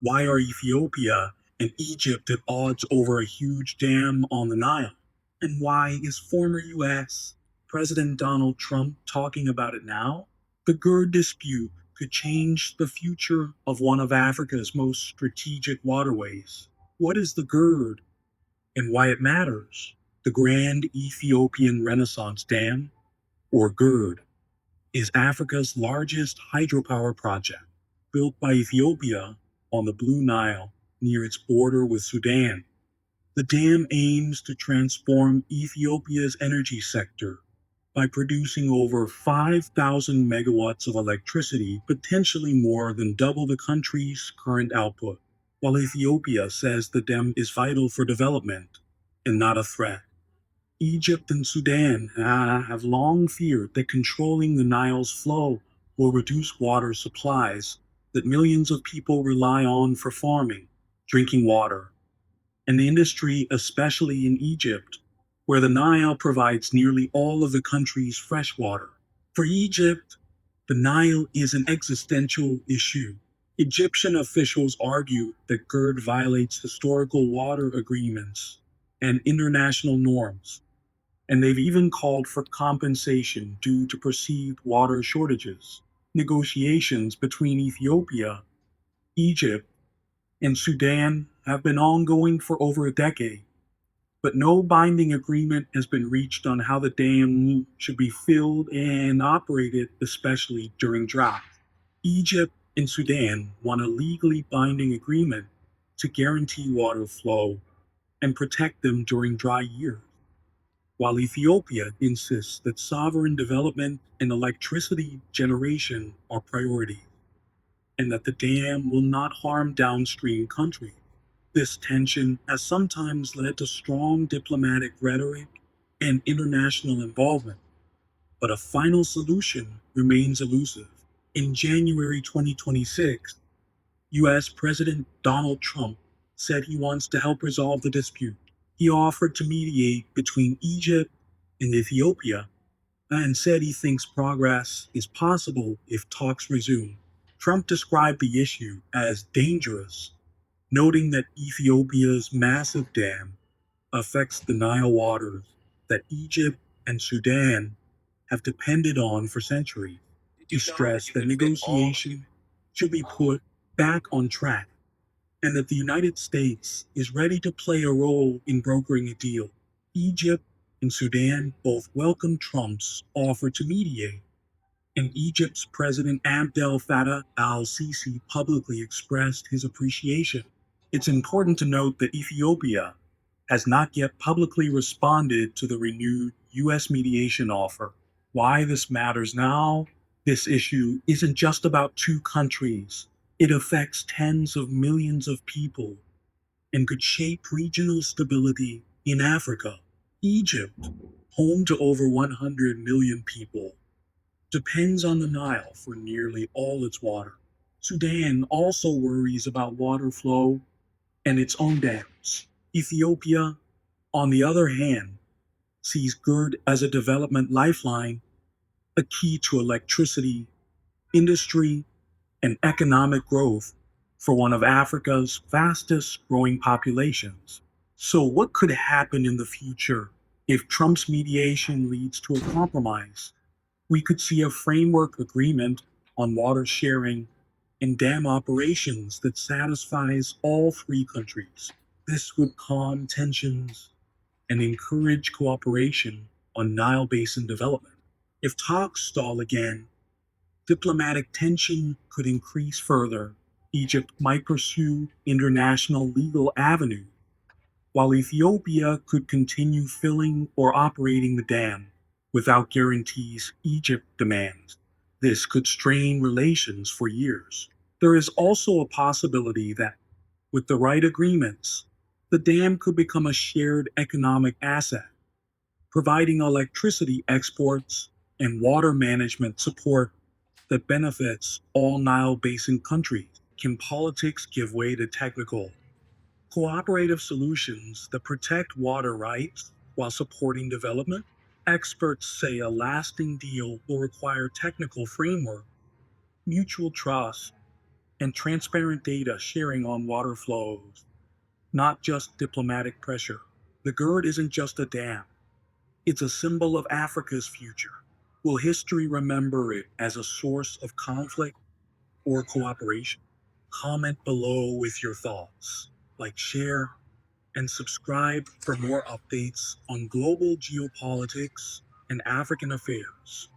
Why are Ethiopia and Egypt at odds over a huge dam on the Nile? And why is former US President Donald Trump talking about it now? The GERD dispute could change the future of one of Africa's most strategic waterways. What is the GERD and why it matters? The Grand Ethiopian Renaissance Dam, or GERD, is Africa's largest hydropower project, built by Ethiopia on the Blue Nile near its border with Sudan. The dam aims to transform Ethiopia's energy sector by producing over 5,000 megawatts of electricity, potentially more than double the country's current output. While Ethiopia says the dam is vital for development and not a threat, Egypt and Sudan have long feared that controlling the Nile's flow will reduce water supplies that millions of people rely on for farming, drinking water, and the industry, especially in Egypt, where the Nile provides nearly all of the country's fresh water. For Egypt, the Nile is an existential issue. Egyptian officials argue that GERD violates historical water agreements and international norms, and they've even called for compensation due to perceived water shortages. Negotiations between Ethiopia, Egypt, and Sudan have been ongoing for over a decade, but no binding agreement has been reached on how the dam should be filled and operated, especially during drought. Egypt and Sudan want a legally binding agreement to guarantee water flow and protect them during dry years, while Ethiopia insists that sovereign development and electricity generation are priorities, and that the dam will not harm downstream countries. This tension has sometimes led to strong diplomatic rhetoric and international involvement, but a final solution remains elusive. In January 2026, US President Donald Trump said he wants to help resolve the dispute. He offered to mediate between Egypt and Ethiopia and said he thinks progress is possible if talks resume. Trump described the issue as dangerous, noting that Ethiopia's massive dam affects the Nile waters that Egypt and Sudan have depended on for centuries. He stressed that negotiation should be put back on track and that the United States is ready to play a role in brokering a deal. Egypt and Sudan both welcomed Trump's offer to mediate, and Egypt's President Abdel Fattah al Sisi publicly expressed his appreciation. It's important to note that Ethiopia has not yet publicly responded to the renewed U.S. mediation offer. Why this matters now? This issue isn't just about two countries. It affects tens of millions of people and could shape regional stability in Africa. Egypt, home to over 100 million people, depends on the Nile for nearly all its water. Sudan also worries about water flow and its own dams. Ethiopia, on the other hand, sees GERD as a development lifeline, a key to electricity, industry, and economic growth for one of Africa's fastest growing populations. So, what could happen in the future if Trump's mediation leads to a compromise? We could see a framework agreement on water sharing and dam operations that satisfies all three countries. This would calm tensions and encourage cooperation on Nile Basin development. If talks stall again, diplomatic tension could increase further. Egypt might pursue international legal avenues, while Ethiopia could continue filling or operating the dam without guarantees Egypt demands. This could strain relations for years. There is also a possibility that, with the right agreements, the dam could become a shared economic asset, providing electricity exports and water management support that benefits all Nile Basin countries. Can politics give way to technical, cooperative solutions that protect water rights while supporting development? Experts say a lasting deal will require technical framework, mutual trust, and transparent data sharing on water flows, not just diplomatic pressure. The GERD isn't just a dam, it's a symbol of Africa's future. Will history remember it as a source of conflict or cooperation? Comment below with your thoughts. Like, share, and subscribe for more updates on global geopolitics and African affairs.